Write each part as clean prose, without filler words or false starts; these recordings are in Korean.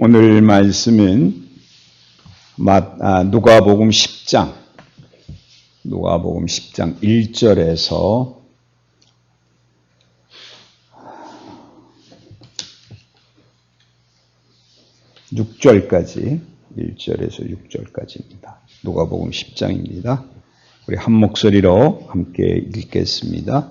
오늘 말씀은 누가복음 10장 1절에서 6절까지 1절에서 6절까지입니다. 누가복음 10장입니다. 우리 한 목소리로 함께 읽겠습니다.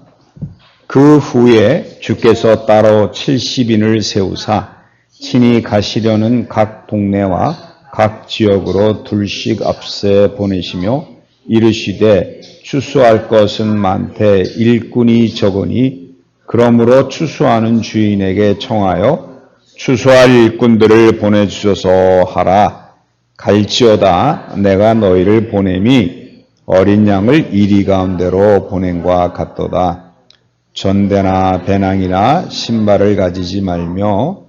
그 후에 주께서 따로 70인을 세우사 친히 가시려는 각 동네와 각 지역으로 둘씩 앞세 보내시며 이르시되 추수할 것은 많되 일꾼이 적으니 그러므로 추수하는 주인에게 청하여 추수할 일꾼들을 보내주소서 하라. 갈지어다 내가 너희를 보냄이 어린 양을 이리 가운데로 보냄과 같도다. 전대나 배낭이나 신발을 가지지 말며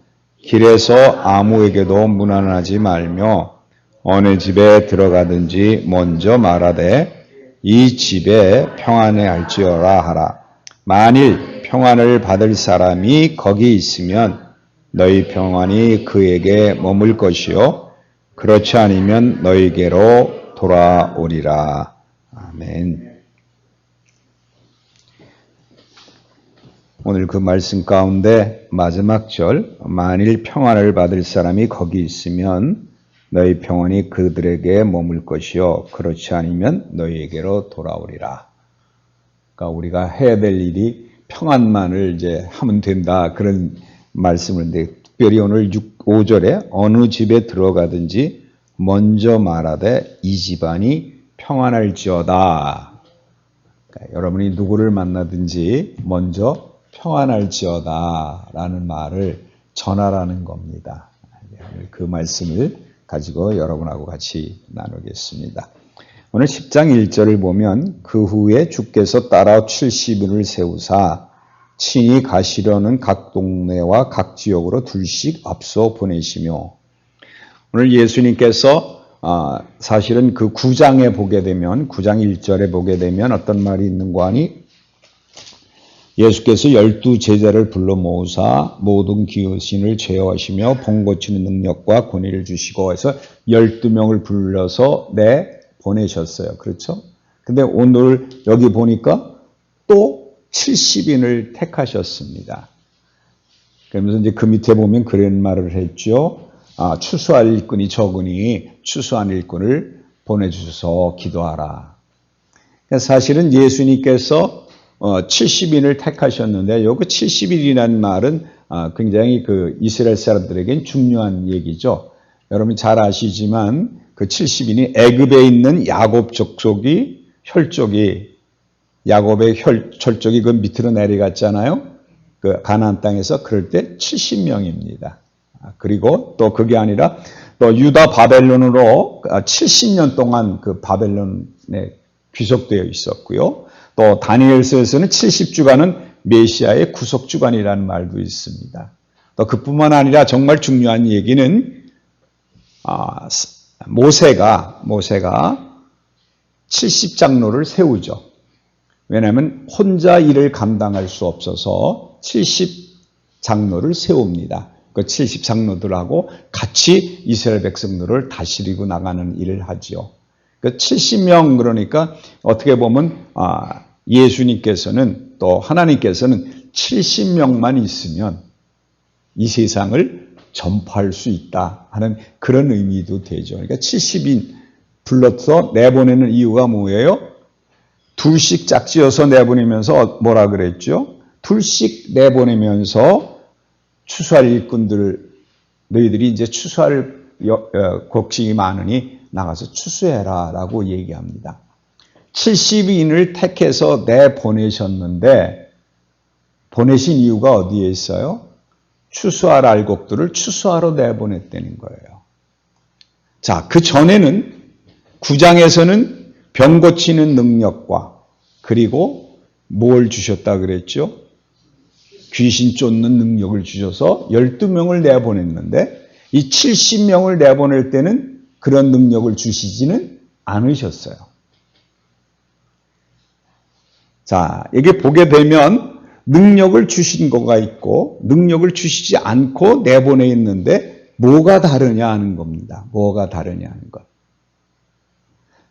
길에서 아무에게도 문안하지 말며 어느 집에 들어가든지 먼저 말하되 이 집에 평안에 할지어라 하라. 만일 평안을 받을 사람이 거기 있으면 너희 평안이 그에게 머물 것이요 그렇지 않으면 너희에게로 돌아오리라. 아멘. 오늘 그 말씀 가운데 마지막 절, 만일 평안을 받을 사람이 거기 있으면 너희 평안이 그들에게 머물 것이요 그렇지 않으면 너희에게로 돌아오리라. 그러니까 우리가 해야 될 일이 평안만을 이제 하면 된다, 그런 말씀을 했는데, 특별히 오늘 5절에 어느 집에 들어가든지 먼저 말하되 이 집안이 평안할지어다. 그러니까 여러분이 누구를 만나든지 먼저 평안할지어다 라는 말을 전하라는 겁니다. 그 말씀을 가지고 여러분하고 같이 나누겠습니다. 오늘 10장 1절을 보면 그 후에 주께서 따라 70인을 세우사 친히 가시려는 각 동네와 각 지역으로 둘씩 앞서 보내시며, 오늘 예수님께서 사실은 그 9장에 보게 되면, 9장 1절에 보게 되면 어떤 말이 있는가 하니, 예수께서 12 제자를 불러 모으사 모든 귀신을 제어하시며 병 고치는 능력과 권위를 주시고 해서 12명을 불러서 보내셨어요. 그렇죠? 근데 오늘 여기 보니까 또 70인을 택하셨습니다. 그러면서 이제 그 밑에 보면 그런 말을 했죠. 추수할 일꾼이 적으니 추수한 일꾼을 보내주셔서 기도하라. 사실은 예수님께서 70인을 택하셨는데, 여기 70인이라는 말은 굉장히 그 이스라엘 사람들에겐 중요한 얘기죠. 여러분 잘 아시지만 그 70인이 애굽에 있는 야곱 족속이 혈족이, 야곱의 혈족이 그 밑으로 내려갔잖아요. 그 가나안 땅에서. 그럴 때 70명입니다. 그리고 또 그게 아니라 또 유다 바벨론으로 70년 동안 그 바벨론에 귀속되어 있었고요. 또 다니엘서에서는 70주간은 메시아의 구속주간이라는 말도 있습니다. 또 그뿐만 아니라 정말 중요한 얘기는 모세가 70장로를 세우죠. 왜냐하면 혼자 일을 감당할 수 없어서 70장로를 세웁니다. 그 70장로들하고 같이 이스라엘 백성들을 다스리고 나가는 일을 하죠. 그 70명, 그러니까 어떻게 보면 예수님께서는, 또 하나님께서는 70명만 있으면 이 세상을 전파할 수 있다 하는 그런 의미도 되죠. 그러니까 70인 불러서 내보내는 이유가 뭐예요? 둘씩 짝지어서 내보내면서 뭐라 그랬죠? 둘씩 내보내면서 추수할 일꾼들, 너희들이 이제 추수할 곡식이 많으니 나가서 추수해라 라고 얘기합니다. 70인을 택해서 내보내셨는데, 보내신 이유가 어디에 있어요? 추수할 알곡들을 추수하러 내보냈다는 거예요. 자, 그 전에는 9장에서는 병 고치는 능력과, 그리고 뭘 주셨다 그랬죠? 귀신 쫓는 능력을 주셔서 12명을 내보냈는데, 이 70명을 내보낼 때는 그런 능력을 주시지는 않으셨어요. 자, 이게 보게 되면 능력을 주신 거가 있고 능력을 주시지 않고 내보내 있는데 뭐가 다르냐 하는 겁니다. 뭐가 다르냐 하는 것.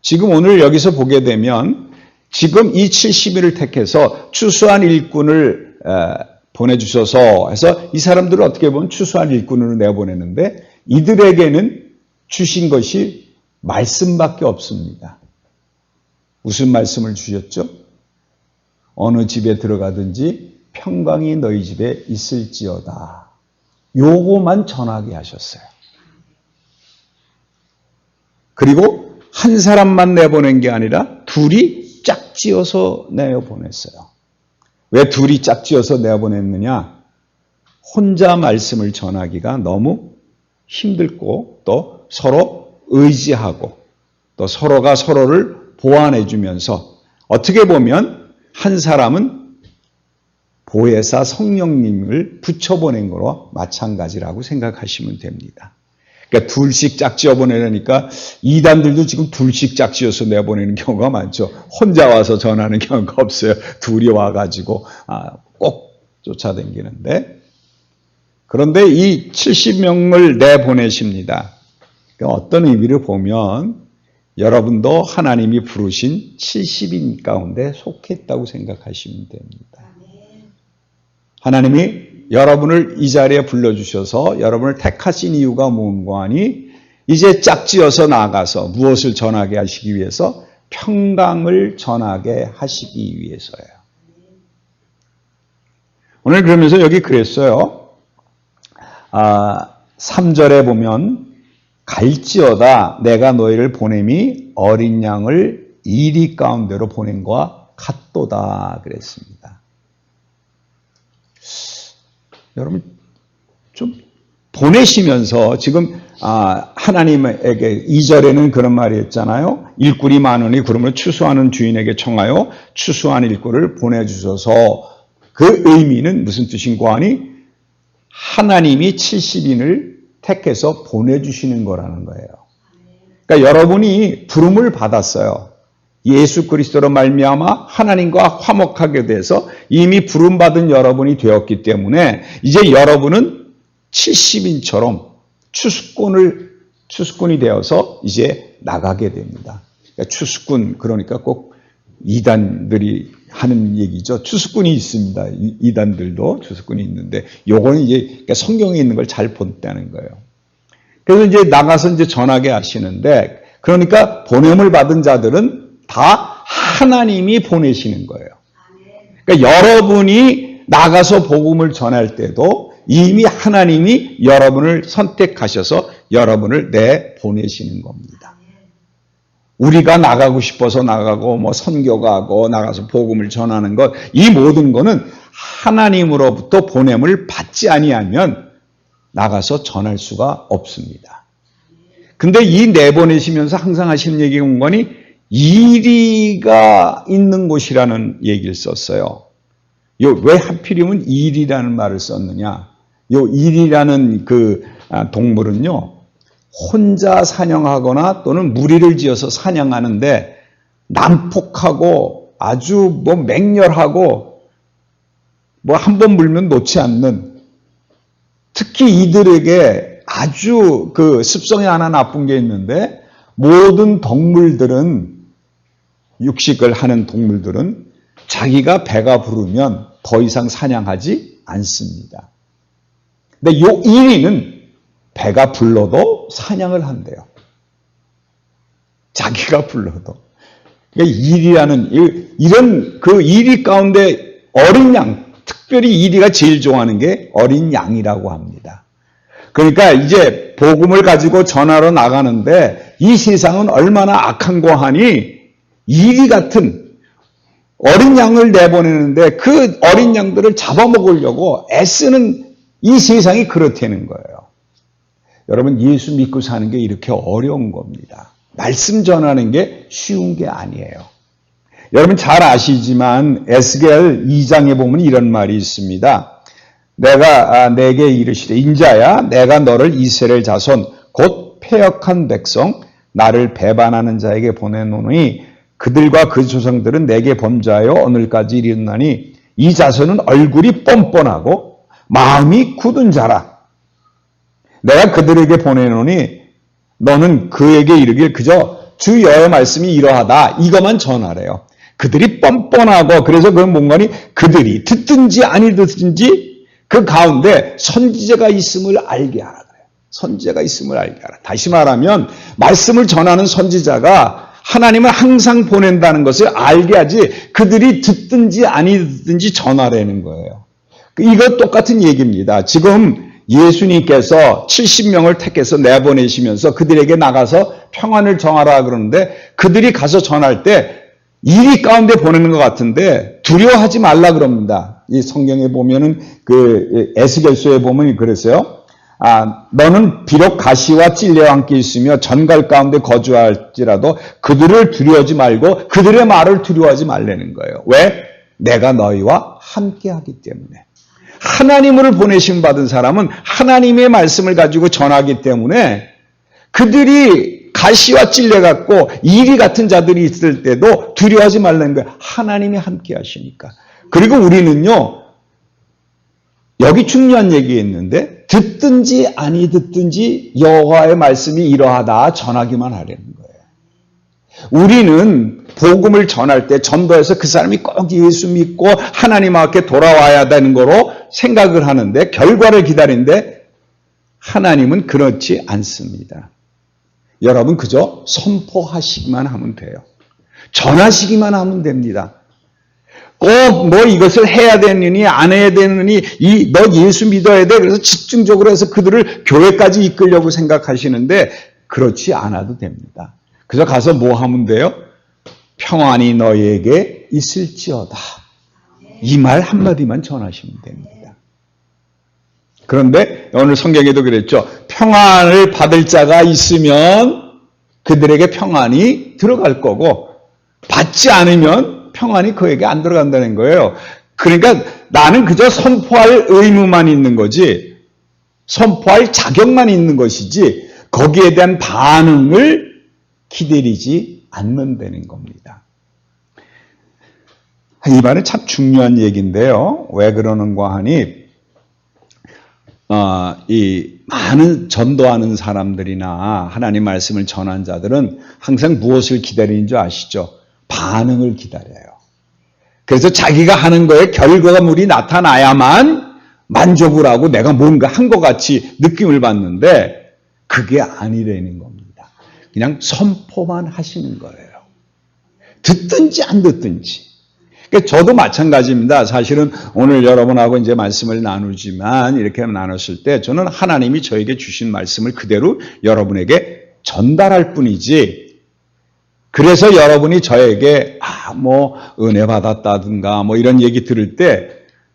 지금 오늘 여기서 보게 되면 지금 이 70일을 택해서 추수한 일꾼을 보내주셔서 해서 이 사람들을 어떻게 보면 추수한 일꾼으로 내보내는데 이들에게는 주신 것이 말씀밖에 없습니다. 무슨 말씀을 주셨죠? 어느 집에 들어가든지 평강이 너희 집에 있을지어다. 요거만 전하게 하셨어요. 그리고 한 사람만 내보낸 게 아니라 둘이 짝지어서 내보냈어요. 왜 둘이 짝지어서 내보냈느냐? 혼자 말씀을 전하기가 너무 힘들고 또 서로 의지하고 또 서로가 서로를 보완해 주면서 어떻게 보면 한 사람은 보혜사 성령님을 붙여보낸 거로 마찬가지라고 생각하시면 됩니다. 그러니까 둘씩 짝지어 보내려니까 이단들도 지금 둘씩 짝지어서 내보내는 경우가 많죠. 혼자 와서 전하는 경우가 없어요. 둘이 와가지고 꼭 쫓아다니는데 그런데 이 70명을 내보내십니다. 그러니까 어떤 의미를 보면 여러분도 하나님이 부르신 70인 가운데 속했다고 생각하시면 됩니다. 하나님이 여러분을 이 자리에 불러주셔서 여러분을 택하신 이유가 뭔가 하니 이제 짝지어서 나가서 무엇을 전하게 하시기 위해서 평강을 전하게 하시기 위해서예요. 오늘 그러면서 여기 그랬어요. 3절에 보면 갈지어다 내가 너희를 보냄이 어린 양을 이리 가운데로 보낸 것과 같도다 그랬습니다. 여러분 좀 보내시면서 지금 하나님에게 2절에는 그런 말이 했잖아요. 일꾼이 많으니 그러므로 추수하는 주인에게 청하여 추수한 일꾼을 보내주셔서 그 의미는 무슨 뜻인가 하니 하나님이 70인을 택해서 보내주시는 거라는 거예요. 그러니까 여러분이 부름을 받았어요. 예수 그리스도로 말미암아 하나님과 화목하게 돼서 이미 부름받은 여러분이 되었기 때문에 이제 여러분은 70인처럼 추수꾼이 되어서 이제 나가게 됩니다. 그러니까 추수꾼 그러니까 꼭 이단들이 하는 얘기죠. 추수꾼이 있습니다. 이단들도 추수꾼이 있는데 요거는 이제 성경에 있는 걸 잘 본다는 거예요. 그래서 이제 나가서 이제 전하게 하시는데 그러니까 보냄을 받은 자들은 다 하나님이 보내시는 거예요. 그러니까 여러분이 나가서 복음을 전할 때도 이미 하나님이 여러분을 선택하셔서 여러분을 내보내시는 겁니다. 우리가 나가고 싶어서 나가고 뭐 선교가고 나가서 복음을 전하는 것 이 모든 거는 하나님으로부터 보냄을 받지 아니하면 나가서 전할 수가 없습니다. 근데 이 내보내시면서 항상 하시는 얘기가 뭔가니 이리가 있는 곳이라는 얘기를 썼어요. 왜 하필이면 일이라는 말을 썼느냐? 요 일이라는 그 동물은요, 혼자 사냥하거나 또는 무리를 지어서 사냥하는데 난폭하고 아주 뭐 맹렬하고 뭐 한 번 물면 놓지 않는 특히 이들에게 아주 그 습성이 하나 나쁜 게 있는데 모든 동물들은 육식을 하는 동물들은 자기가 배가 부르면 더 이상 사냥하지 않습니다. 근데 요 이리는 배가 불러도 사냥을 한대요. 자기가 불러도. 그러니까 이리라는 이런 그 이리 가운데 어린 양, 특별히 이리가 제일 좋아하는 게 어린 양이라고 합니다. 그러니까 이제 복음을 가지고 전하러 나가는데 이 세상은 얼마나 악한 거 하니 이리 같은 어린 양을 내보내는데 그 어린 양들을 잡아먹으려고 애쓰는 이 세상이 그렇다는 거예요. 여러분 예수 믿고 사는 게 이렇게 어려운 겁니다. 말씀 전하는 게 쉬운 게 아니에요. 여러분 잘 아시지만 에스겔 2장에 보면 이런 말이 있습니다. 내가 내게 이르시되 인자야 내가 너를 이스라엘 자손 곧 패역한 백성 나를 배반하는 자에게 보내노니 그들과 그 조상들은 내게 범죄하여 오늘까지 이르나니 이 자손은 얼굴이 뻔뻔하고 마음이 굳은 자라. 내가 그들에게 보내노니 너는 그에게 이르길 그저 주 여호와의 말씀이 이러하다 이것만 전하래요. 그들이 뻔뻔하고 그래서 그건 뭔가니 그들이 듣든지 아니 듣든지 그 가운데 선지자가 있음을 알게 하라 그래요. 선지자가 있음을 알게 하라. 다시 말하면 말씀을 전하는 선지자가 하나님은 항상 보낸다는 것을 알게 하지 그들이 듣든지 아니 듣든지 전하라는 거예요. 이거 똑같은 얘기입니다. 지금 예수님께서 70명을 택해서 내보내시면서 그들에게 나가서 평안을 정하라 그러는데 그들이 가서 전할 때 일이 가운데 보내는 것 같은데 두려워하지 말라 그럽니다. 이 성경에 보면은 그 에스겔서에 보면 그랬어요. 너는 비록 가시와 찔레와 함께 있으며 전갈 가운데 거주할지라도 그들을 두려워하지 말고 그들의 말을 두려워하지 말라는 거예요. 왜? 내가 너희와 함께 하기 때문에. 하나님을 보내심 받은 사람은 하나님의 말씀을 가지고 전하기 때문에 그들이 가시와 찔레 같고 이리 같은 자들이 있을 때도 두려워하지 말라는 거예요. 하나님이 함께 하시니까. 그리고 우리는요. 여기 중요한 얘기 있는데 듣든지 아니 듣든지 여호와의 말씀이 이러하다 전하기만 하려는 거예요. 우리는 복음을 전할 때 전도해서 그 사람이 꼭 예수 믿고 하나님 앞에 돌아와야 되는 거로 생각을 하는데 결과를 기다리는데 하나님은 그렇지 않습니다. 여러분 그저 선포하시기만 하면 돼요. 전하시기만 하면 됩니다. 꼭 뭐 이것을 해야 되느니 안 해야 되느니 너 예수 믿어야 돼. 그래서 집중적으로 해서 그들을 교회까지 이끌려고 생각하시는데 그렇지 않아도 됩니다. 그래서 가서 뭐 하면 돼요? 평안이 너희에게 있을지어다. 이 말 한마디만 전하시면 됩니다. 그런데 오늘 성경에도 그랬죠. 평안을 받을 자가 있으면 그들에게 평안이 들어갈 거고 받지 않으면 평안이 그에게 안 들어간다는 거예요. 그러니까 나는 그저 선포할 의무만 있는 거지 선포할 자격만 있는 것이지 거기에 대한 반응을 기다리지 않는다는 겁니다. 이 말은 참 중요한 얘기인데요. 왜 그러는가 하니 이 많은 전도하는 사람들이나 하나님 말씀을 전한 자들은 항상 무엇을 기다리는 줄 아시죠? 반응을 기다려요. 그래서 자기가 하는 거에 결과물이 나타나야만 만족을 하고 내가 뭔가 한 것 같이 느낌을 받는데 그게 아니라는 겁니다. 그냥 선포만 하시는 거예요. 듣든지 안 듣든지. 그러니까 저도 마찬가지입니다. 사실은 오늘 여러분하고 이제 말씀을 나누지만 이렇게 나눴을 때 저는 하나님이 저에게 주신 말씀을 그대로 여러분에게 전달할 뿐이지 그래서 여러분이 저에게 뭐 은혜 받았다든가 뭐 이런 얘기 들을 때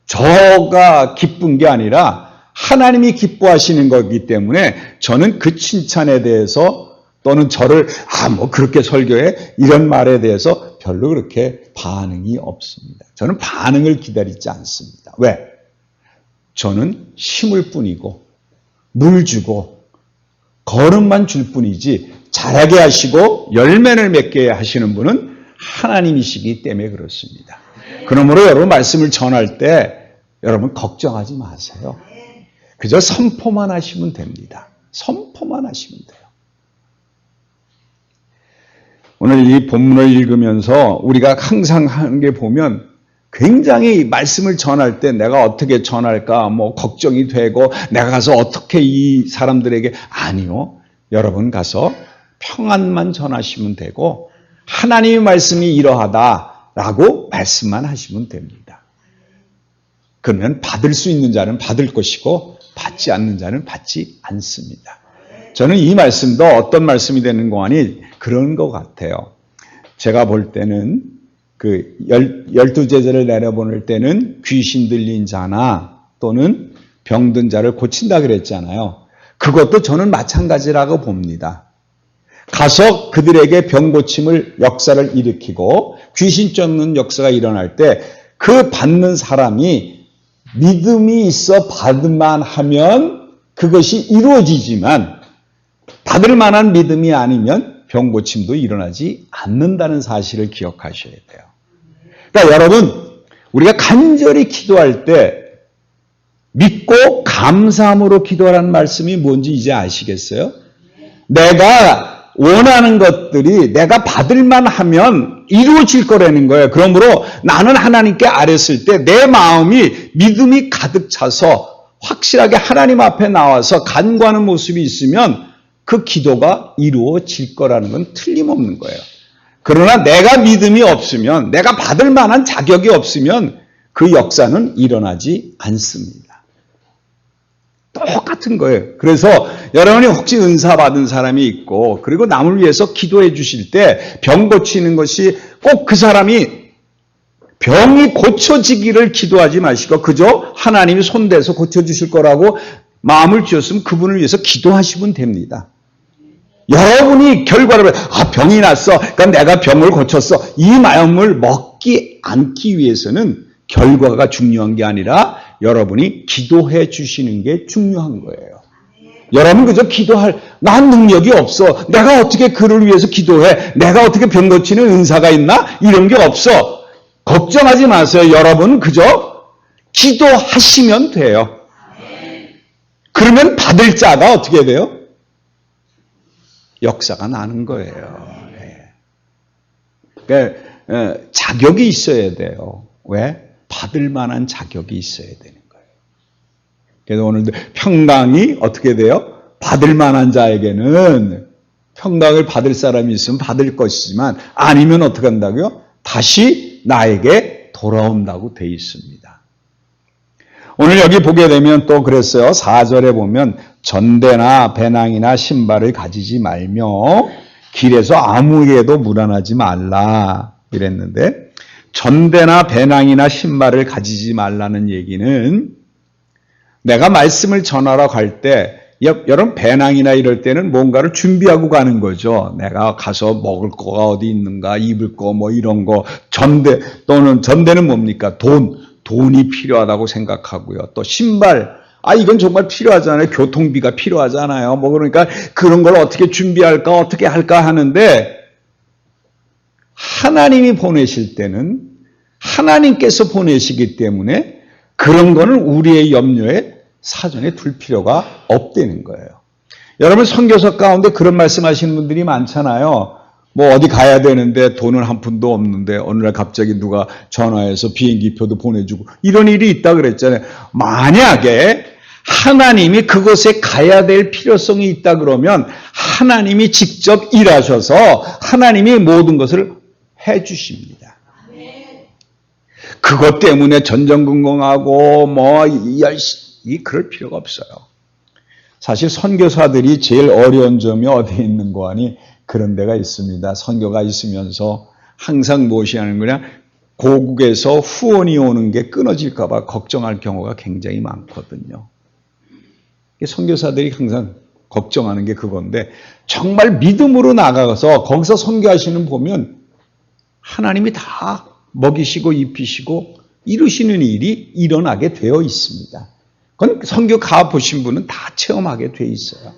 저가 기쁜 게 아니라 하나님이 기뻐하시는 거기 때문에 저는 그 칭찬에 대해서 또는 저를 뭐 그렇게 설교해 이런 말에 대해서 별로 그렇게 반응이 없습니다. 저는 반응을 기다리지 않습니다. 왜? 저는 심을 뿐이고 물 주고 거름만 줄 뿐이지 자라게 하시고 열매를 맺게 하시는 분은 하나님이시기 때문에 그렇습니다. 그러므로 여러분 말씀을 전할 때 여러분 걱정하지 마세요. 그저 선포만 하시면 됩니다. 선포만 하시면 돼요. 오늘 이 본문을 읽으면서 우리가 항상 하는 게 보면 굉장히 말씀을 전할 때 내가 어떻게 전할까 뭐 걱정이 되고 내가 가서 어떻게 이 사람들에게 아니요. 여러분 가서 평안만 전하시면 되고 하나님의 말씀이 이러하다라고 말씀만 하시면 됩니다. 그러면 받을 수 있는 자는 받을 것이고 받지 않는 자는 받지 않습니다. 저는 이 말씀도 어떤 말씀이 되는 거 아니 그런 것 같아요. 제가 볼 때는 그 12제자를 내려보낼 때는 귀신 들린 자나 또는 병든 자를 고친다 그랬잖아요. 그것도 저는 마찬가지라고 봅니다. 가서 그들에게 병 고침을 역사를 일으키고 귀신 쫓는 역사가 일어날 때 그 받는 사람이 믿음이 있어 받을만 하면 그것이 이루어지지만 받을 만한 믿음이 아니면 병 고침도 일어나지 않는다는 사실을 기억하셔야 돼요. 그러니까 여러분 우리가 간절히 기도할 때 믿고 감사함으로 기도하라는 말씀이 뭔지 이제 아시겠어요? 내가 원하는 것들이 내가 받을만 하면 이루어질 거라는 거예요. 그러므로 나는 하나님께 아뢰었을 때 내 마음이 믿음이 가득 차서 확실하게 하나님 앞에 나와서 간구하는 모습이 있으면 그 기도가 이루어질 거라는 건 틀림없는 거예요. 그러나 내가 믿음이 없으면, 내가 받을 만한 자격이 없으면 그 역사는 일어나지 않습니다. 똑같은 거예요. 그래서 여러분이 혹시 은사 받은 사람이 있고 그리고 남을 위해서 기도해 주실 때 병 고치는 것이 꼭 그 사람이 병이 고쳐지기를 기도하지 마시고 그저 하나님이 손대서 고쳐주실 거라고 마음을 주셨으면 그분을 위해서 기도하시면 됩니다. 여러분이 결과를 병이 났어. 그러니까 내가 병을 고쳤어. 이 마음을 먹지 않기 위해서는 결과가 중요한 게 아니라 여러분이 기도해 주시는 게 중요한 거예요. 여러분 그저 난 능력이 없어. 내가 어떻게 그를 위해서 기도해. 내가 어떻게 병 고치는 은사가 있나? 이런 게 없어. 걱정하지 마세요. 여러분 그저 기도하시면 돼요. 그러면 받을 자가 어떻게 돼요? 역사가 나는 거예요. 그러니까 자격이 있어야 돼요. 왜? 받을 만한 자격이 있어야 되는 거예요. 그래서 오늘도 평강이 어떻게 돼요? 받을 만한 자에게는 평강을 받을 사람이 있으면 받을 것이지만 아니면 어떻게 한다고요? 다시 나에게 돌아온다고 돼 있습니다. 오늘 여기 보게 되면 또 그랬어요. 4절에 보면 전대나 배낭이나 신발을 가지지 말며 길에서 아무에게도 무난하지 말라 이랬는데 전대나 배낭이나 신발을 가지지 말라는 얘기는 내가 말씀을 전하러 갈 때 여러분 배낭이나 이럴 때는 뭔가를 준비하고 가는 거죠. 내가 가서 먹을 거가 어디 있는가 입을 거 뭐 이런 거 전대는 뭡니까? 돈이 필요하다고 생각하고요. 또 신발, 이건 정말 필요하잖아요. 교통비가 필요하잖아요. 그러니까 그런 걸 어떻게 준비할까, 어떻게 할까 하는데, 하나님이 보내실 때는 하나님께서 보내시기 때문에 그런 거는 우리의 염려에 사전에 둘 필요가 없다는 거예요. 여러분 선교사 가운데 그런 말씀하시는 분들이 많잖아요. 어디 가야 되는데 돈은 한 푼도 없는데 어느 날 갑자기 누가 전화해서 비행기표도 보내주고 이런 일이 있다 그랬잖아요. 만약에 하나님이 그곳에 가야 될 필요성이 있다 그러면 하나님이 직접 일하셔서 하나님이 모든 것을 해 주십니다. 그것 때문에 전전긍긍하고 열심히 그럴 필요가 없어요. 사실 선교사들이 제일 어려운 점이 어디에 있는 거 아니? 그런 데가 있습니다. 선교가 있으면서 항상 무엇이 하는 거냐? 고국에서 후원이 오는 게 끊어질까 봐 걱정할 경우가 굉장히 많거든요. 선교사들이 항상 걱정하는 게 그건데 정말 믿음으로 나가서 거기서 선교하시는 보면 하나님이 다 먹이시고 입히시고 이루시는 일이 일어나게 되어 있습니다. 그건 선교 가보신 분은 다 체험하게 돼 있어요.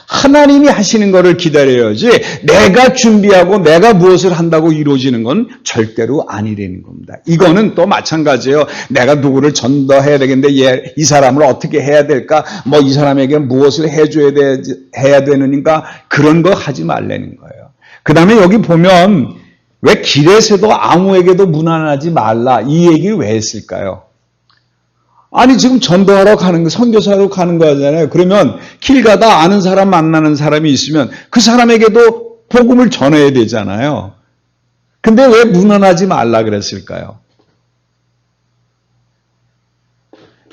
하나님이 하시는 것을 기다려야지 내가 준비하고 내가 무엇을 한다고 이루어지는 건 절대로 아니라는 겁니다. 이거는 또 마찬가지예요. 내가 누구를 전도해야 되겠는데 이 사람을 어떻게 해야 될까? 이 사람에게 무엇을 해야 되는가? 그런 거 하지 말라는 거예요. 그 다음에 여기 보면 왜 길에서도 아무에게도 무난하지 말라 이 얘기를 왜 했을까요? 아니 지금 전도하러 가는 거 선교사로 가는 거잖아요. 그러면 길 가다 아는 사람 만나는 사람이 있으면 그 사람에게도 복음을 전해야 되잖아요. 근데 왜 무난하지 말라 그랬을까요?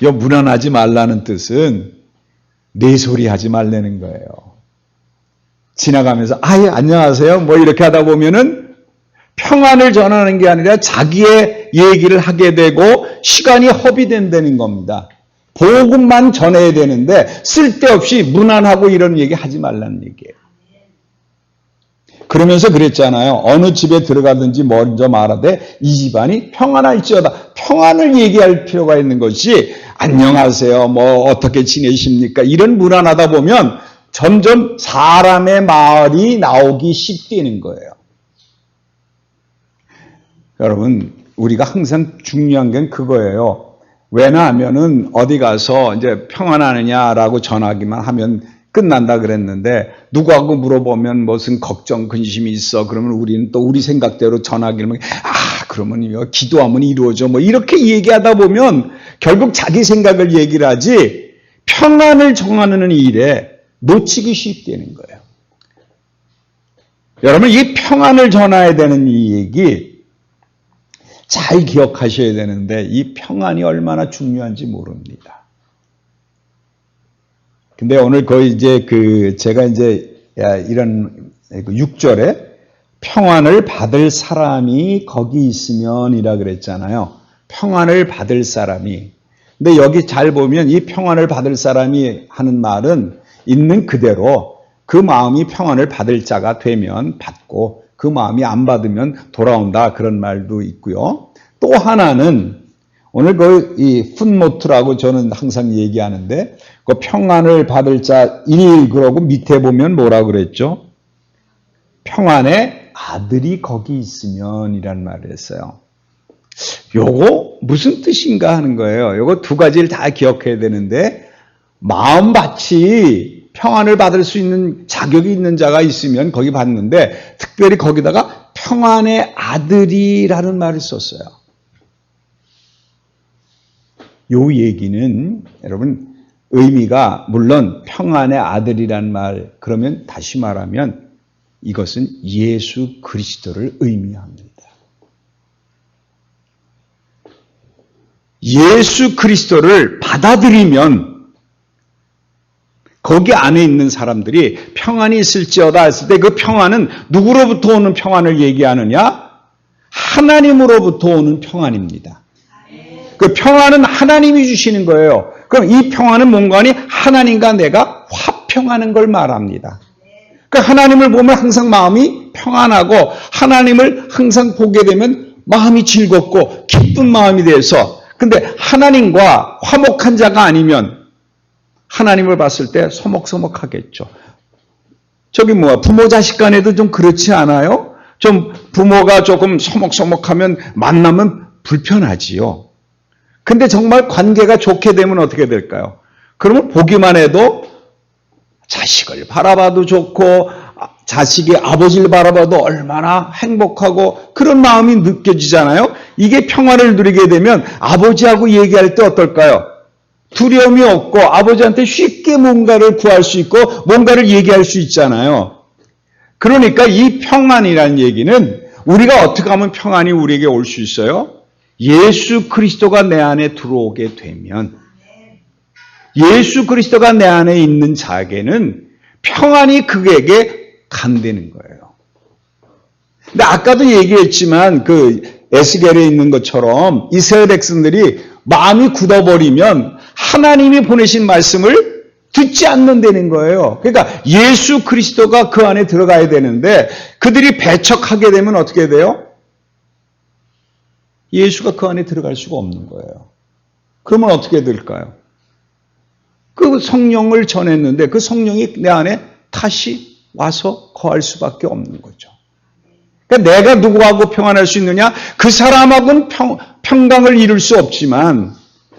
무난하지 말라는 뜻은 내 소리 하지 말라는 거예요. 지나가면서 안녕하세요 이렇게 하다 보면은 평안을 전하는 게 아니라 자기의 얘기를 하게 되고 시간이 허비된다는 겁니다. 복음만 전해야 되는데 쓸데없이 무난하고 이런 얘기 하지 말라는 얘기예요. 그러면서 그랬잖아요. 어느 집에 들어가든지 먼저 말하되 이 집안이 평안할지어다. 평안을 얘기할 필요가 있는 것이 안녕하세요. 어떻게 지내십니까? 이런 무난하다 보면 점점 사람의 말이 나오기 쉽다는 거예요. 여러분, 우리가 항상 중요한 건 그거예요. 왜냐하면은 어디 가서 이제 평안하느냐라고 전하기만 하면 끝난다 그랬는데 누구하고 물어보면 무슨 걱정, 근심이 있어. 그러면 우리는 또 우리 생각대로 전하기를 그러면 기도하면 이루어져. 뭐 이렇게 얘기하다 보면 결국 자기 생각을 얘기를 하지 평안을 정하는 일에 놓치기 쉽다는 거예요. 여러분 이 평안을 전해야 되는 이 얘기 잘 기억하셔야 되는데 이 평안이 얼마나 중요한지 모릅니다. 근데 오늘 제가 이런 6절에 평안을 받을 사람이 거기 있으면이라 그랬잖아요. 평안을 받을 사람이. 근데 여기 잘 보면 이 평안을 받을 사람이 하는 말은 있는 그대로 그 마음이 평안을 받을 자가 되면 받고 그 마음이 안 받으면 돌아온다 그런 말도 있고요. 또 하나는 오늘 이 풋노트라고 저는 항상 얘기하는데 그 평안을 받을 자 1 그러고 밑에 보면 뭐라 그랬죠? 평안의 아들이 거기 있으면 이란 말을 했어요. 요거 무슨 뜻인가 하는 거예요. 요거 두 가지를 다 기억해야 되는데 마음밭이 평안을 받을 수 있는 자격이 있는 자가 있으면 거기 받는데 특별히 거기다가 평안의 아들이라는 말을 썼어요. 요 얘기는 여러분 의미가 물론 평안의 아들이란 말 그러면 다시 말하면 이것은 예수 그리스도를 의미합니다. 예수 그리스도를 받아들이면 거기 안에 있는 사람들이 평안이 있을지어다 했을 때 그 평안은 누구로부터 오는 평안을 얘기하느냐? 하나님으로부터 오는 평안입니다. 그 평안은 하나님이 주시는 거예요. 그럼 이 평안은 뭔가니 하나님과 내가 화평하는 걸 말합니다. 그 하나님을 보면 항상 마음이 평안하고 하나님을 항상 보게 되면 마음이 즐겁고 기쁜 마음이 돼서 근데 하나님과 화목한 자가 아니면 하나님을 봤을 때 서먹서먹하겠죠. 부모 자식 간에도 좀 그렇지 않아요? 좀 부모가 조금 서먹서먹하면 만나면 불편하지요. 근데 정말 관계가 좋게 되면 어떻게 될까요? 그러면 보기만 해도 자식을 바라봐도 좋고 자식이 아버지를 바라봐도 얼마나 행복하고 그런 마음이 느껴지잖아요. 이게 평안을 누리게 되면 아버지하고 얘기할 때 어떨까요? 두려움이 없고 아버지한테 쉽게 뭔가를 구할 수 있고 뭔가를 얘기할 수 있잖아요. 그러니까 이 평안이라는 얘기는 우리가 어떻게 하면 평안이 우리에게 올 수 있어요? 예수 그리스도가 내 안에 들어오게 되면 예수 그리스도가 내 안에 있는 자에게는 평안이 그에게 간다는 거예요. 근데 아까도 얘기했지만 그 에스겔에 있는 것처럼 이스라엘 백성들이 마음이 굳어버리면 하나님이 보내신 말씀을 듣지 않는다는 거예요. 그러니까 예수 그리스도가 그 안에 들어가야 되는데 그들이 배척하게 되면 어떻게 돼요? 예수가 그 안에 들어갈 수가 없는 거예요. 그러면 어떻게 될까요? 그 성령을 전했는데 그 성령이 내 안에 다시 와서 거할 수밖에 없는 거죠. 그러니까 내가 누구하고 평안할 수 있느냐? 그 사람하고는 평강을 이룰 수 없지만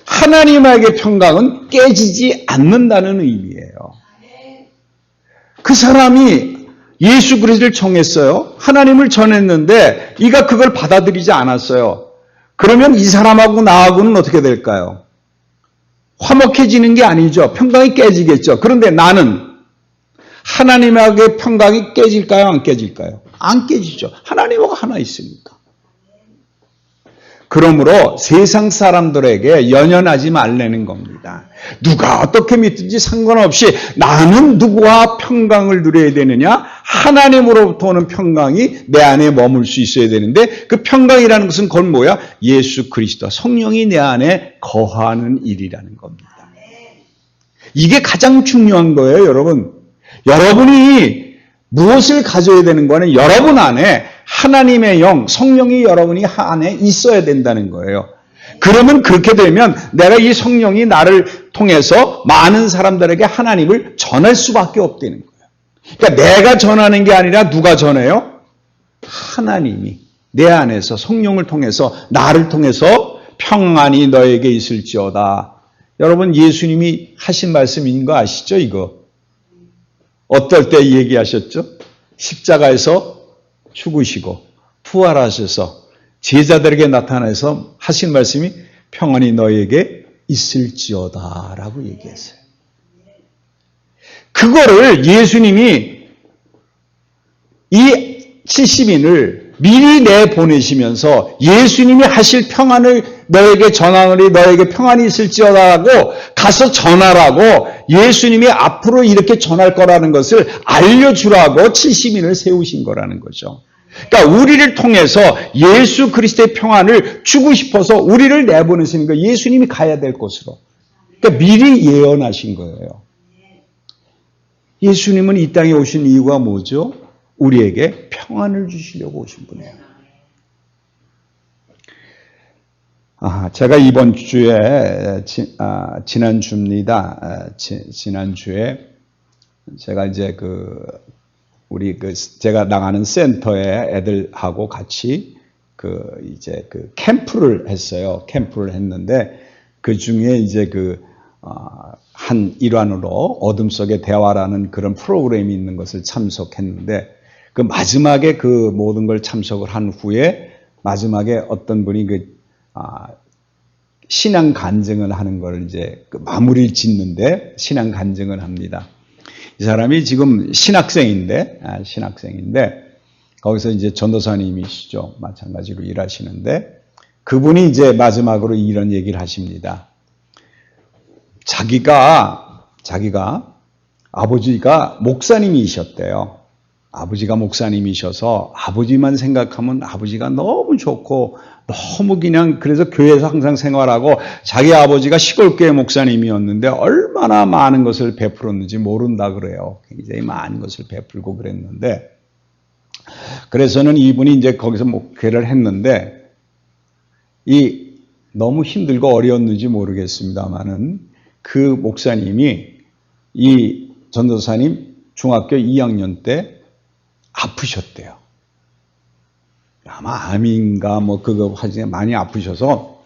하나님에게 평강은 깨지지 않는다는 의미예요. 그 사람이 예수 그리스도를 정했어요. 하나님을 전했는데 이가 그걸 받아들이지 않았어요. 그러면 이 사람하고 나하고는 어떻게 될까요? 화목해지는 게 아니죠. 평강이 깨지겠죠. 그런데 나는 하나님에게 평강이 깨질까요? 안 깨질까요? 안 깨지죠. 하나님하고 하나 있으니까. 그러므로 세상 사람들에게 연연하지 말라는 겁니다. 누가 어떻게 믿든지 상관없이 나는 누구와 평강을 누려야 되느냐? 하나님으로부터 오는 평강이 내 안에 머물 수 있어야 되는데 그 평강이라는 것은 그건 뭐야? 예수 그리스도 성령이 내 안에 거하는 일이라는 겁니다. 이게 가장 중요한 거예요, 여러분. 여러분이 무엇을 가져야 되는 거는 여러분 안에 하나님의 영, 성령이 여러분이 안에 있어야 된다는 거예요. 그러면 그렇게 되면 내가 이 성령이 나를 통해서 많은 사람들에게 하나님을 전할 수밖에 없다는 거예요. 그러니까 내가 전하는 게 아니라 누가 전해요? 하나님이 내 안에서 성령을 통해서 나를 통해서 평안이 너에게 있을지어다. 여러분, 예수님이 하신 말씀인 거 아시죠, 이거? 어떨 때 얘기하셨죠? 십자가에서 죽으시고 부활하셔서 제자들에게 나타나서 하신 말씀이 평안이 너에게 있을지어다 라고 얘기했어요. 그거를 예수님이 이 70인을 미리 내보내시면서 예수님이 하실 평안을 너에게 전하노니 너에게 평안이 있을지어다라고 가서 전하라고 예수님이 앞으로 이렇게 전할 거라는 것을 알려주라고 70인을 세우신 거라는 거죠. 그러니까 우리를 통해서 예수 그리스도의 평안을 주고 싶어서 우리를 내보내시는 거예요. 예수님이 가야 될 곳으로. 그러니까 미리 예언하신 거예요. 예수님은 이 땅에 오신 이유가 뭐죠? 우리에게 평안을 주시려고 오신 분이에요. 제가 이번 주에, 지난주입니다. 지난주에 제가 이제 제가 나가는 센터에 애들하고 같이 캠프를 했어요. 캠프를 했는데 그 중에 이제 한 일환으로 어둠 속의 대화라는 그런 프로그램이 있는 것을 참석했는데 그 마지막에 그 모든 걸 참석을 한 후에 마지막에 어떤 분이 신앙 간증을 하는 걸 이제 마무리를 짓는데 신앙 간증을 합니다. 이 사람이 지금 신학생인데 거기서 이제 전도사님이시죠. 마찬가지로 일하시는데 그분이 이제 마지막으로 이런 얘기를 하십니다. 자기가 아버지가 목사님이셨대요. 아버지가 목사님이셔서 아버지만 생각하면 아버지가 너무 좋고 너무 그냥 그래서 교회에서 항상 생활하고 자기 아버지가 시골교회 목사님이었는데 얼마나 많은 것을 베풀었는지 모른다 그래요. 굉장히 많은 것을 베풀고 그랬는데 그래서는 이분이 이제 거기서 목회를 했는데 너무 힘들고 어려웠는지 모르겠습니다만은 그 목사님이 이 전도사님 중학교 2학년 때 아프셨대요. 아마 암인가 그거 많이 아프셔서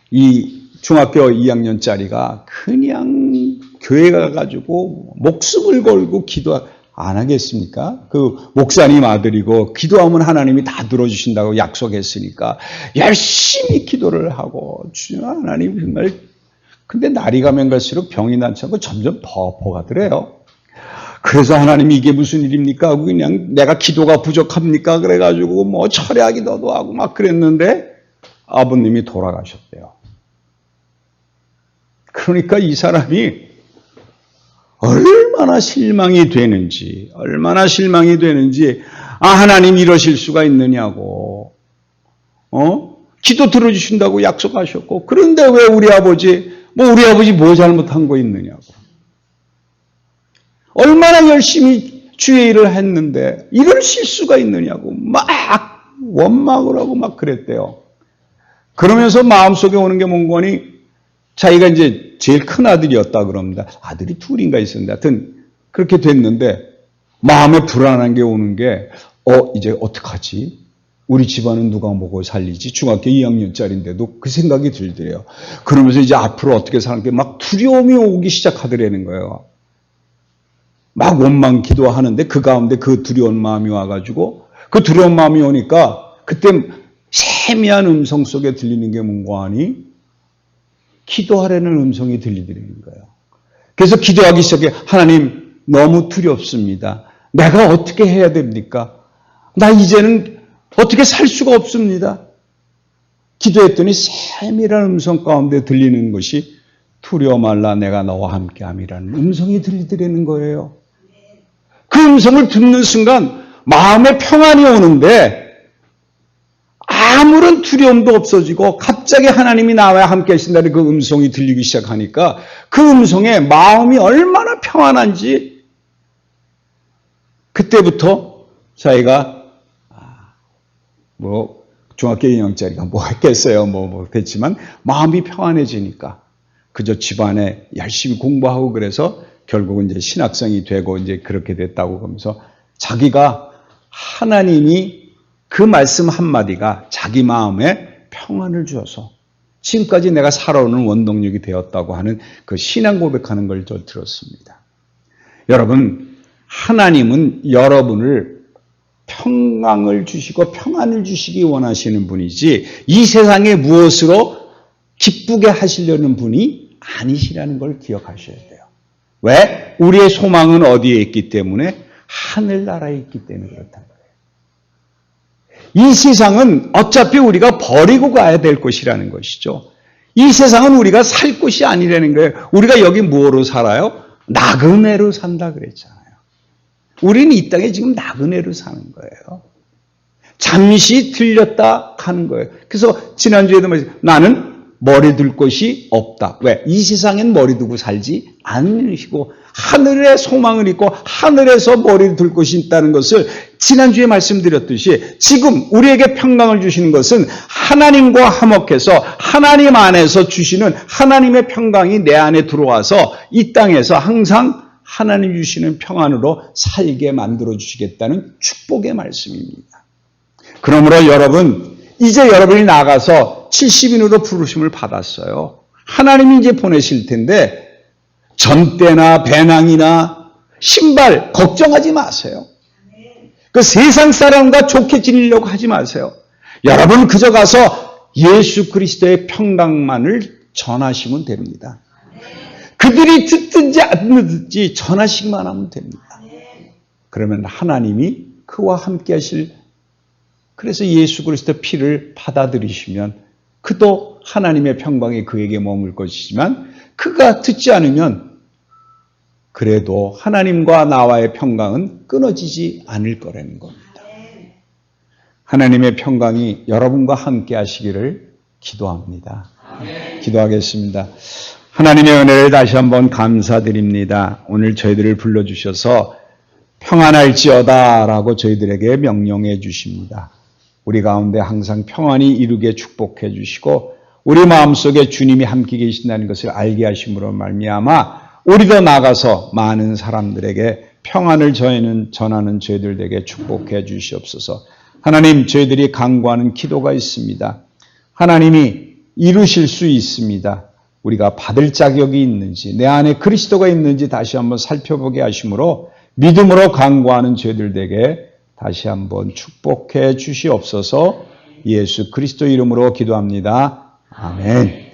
이 중학교 2학년짜리가 그냥 교회 가가지고 목숨을 걸고 기도 안 하겠습니까? 그 목사님 아들이고 기도하면 하나님이 다 들어주신다고 약속했으니까 열심히 기도를 하고 주여 하나님 정말 근데 날이 가면 갈수록 병이 낫지 않고 점점 더 아파가더래요. 그래서 하나님이 이게 무슨 일입니까? 하고 그냥 내가 기도가 부족합니까? 그래가지고 철야 기도도 하고 막 그랬는데 아버님이 돌아가셨대요. 그러니까 이 사람이 얼마나 실망이 되는지 하나님 이러실 수가 있느냐고 기도 들어주신다고 약속하셨고 그런데 왜 우리 아버지 뭐 잘못한 거 있느냐고 얼마나 열심히 주의 일을 했는데 이럴 실수가 있느냐고 막 원망을 하고 막 그랬대요. 그러면서 마음속에 오는 게 뭔가니 자기가 이제 제일 큰 아들이었다 그럽니다. 아들이 둘인가 있었는데 하여튼 그렇게 됐는데 마음에 불안한 게 오는 게 이제 어떡하지? 우리 집안은 누가 먹고 살리지? 중학교 2학년짜리인데도 그 생각이 들더래요. 그러면서 이제 앞으로 어떻게 사는게 막 두려움이 오기 시작하더라는 거예요. 막 원망 기도하는데 그 가운데 그 두려운 마음이 와가지고 그 두려운 마음이 오니까 그때 세미한 음성 속에 들리는 게 뭔가 하니 기도하라는 음성이 들리더라는 거예요. 그래서 기도하기 시작해 하나님 너무 두렵습니다. 내가 어떻게 해야 됩니까? 나 이제는 어떻게 살 수가 없습니다. 기도했더니 세밀한 음성 가운데 들리는 것이 두려워 말라 내가 너와 함께함이라는 음성이 들리더라는 거예요. 그 음성을 듣는 순간 마음에 평안이 오는데 아무런 두려움도 없어지고 갑자기 하나님이 나와 함께 하신다는 그 음성이 들리기 시작하니까 그 음성에 마음이 얼마나 평안한지 그때부터 자기가 중학교 2학년짜리가 뭐 했겠어요. 됐지만 마음이 평안해지니까 그저 집안에 열심히 공부하고 그래서 결국은 이제 신학생이 되고 이제 그렇게 됐다고 그러면서 자기가 하나님이 그 말씀 한마디가 자기 마음에 평안을 주어서 지금까지 내가 살아오는 원동력이 되었다고 하는 그 신앙 고백하는 걸 저 들었습니다. 여러분, 하나님은 여러분을 평강을 주시고 평안을 주시기 원하시는 분이지 이 세상에 무엇으로 기쁘게 하시려는 분이 아니시라는 걸 기억하셔야 돼요. 왜? 우리의 소망은 어디에 있기 때문에? 하늘나라에 있기 때문에 그렇다는 거예요. 이 세상은 어차피 우리가 버리고 가야 될 곳이라는 것이죠. 이 세상은 우리가 살 곳이 아니라는 거예요. 우리가 여기 무엇으로 살아요? 나그네로 산다 그랬잖아요. 우리는 이 땅에 지금 나그네로 사는 거예요. 잠시 들렸다 가는 거예요. 그래서 지난주에도 말했어요. 나는 머리 둘 곳이 없다. 왜? 이 세상엔 머리 두고 살지 않으시고 하늘에 소망을 있고 하늘에서 머리를 둘 곳이 있다는 것을 지난주에 말씀드렸듯이 지금 우리에게 평강을 주시는 것은 하나님과 화목해서 하나님 안에서 주시는 하나님의 평강이 내 안에 들어와서 이 땅에서 항상 하나님 주시는 평안으로 살게 만들어 주시겠다는 축복의 말씀입니다. 그러므로 여러분, 이제 여러분이 나가서 70인으로 부르심을 받았어요. 하나님이 이제 보내실 텐데 전대나 배낭이나 신발 걱정하지 마세요. 그 세상 사람과 좋게 지내려고 하지 마세요. 여러분 그저 가서 예수 그리스도의 평강만을 전하시면 됩니다. 그들이 듣든지 안 듣든지 전하시기만 하면 됩니다. 그러면 하나님이 그와 함께 하실, 그래서 예수 그리스도의 피를 받아들이시면 그도 하나님의 평강이 그에게 머물 것이지만 그가 듣지 않으면 그래도 하나님과 나와의 평강은 끊어지지 않을 거라는 겁니다. 하나님의 평강이 여러분과 함께 하시기를 기도합니다. 기도하겠습니다. 하나님의 은혜를 다시 한번 감사드립니다. 오늘 저희들을 불러주셔서 평안할지어다 라고 저희들에게 명령해 주십니다. 우리 가운데 항상 평안이 이루게 축복해 주시고 우리 마음속에 주님이 함께 계신다는 것을 알게 하심으로 말미암아 우리도 나가서 많은 사람들에게 평안을 전하는 저희들에게 축복해 주시옵소서. 하나님, 저희들이 간구하는 기도가 있습니다. 하나님이 이루실 수 있습니다. 우리가 받을 자격이 있는지, 내 안에 그리스도가 있는지 다시 한번 살펴보게 하심으로 믿음으로 간구하는 저희들에게 다시 한번 축복해 주시옵소서. 예수 그리스도 이름으로 기도합니다. 아멘.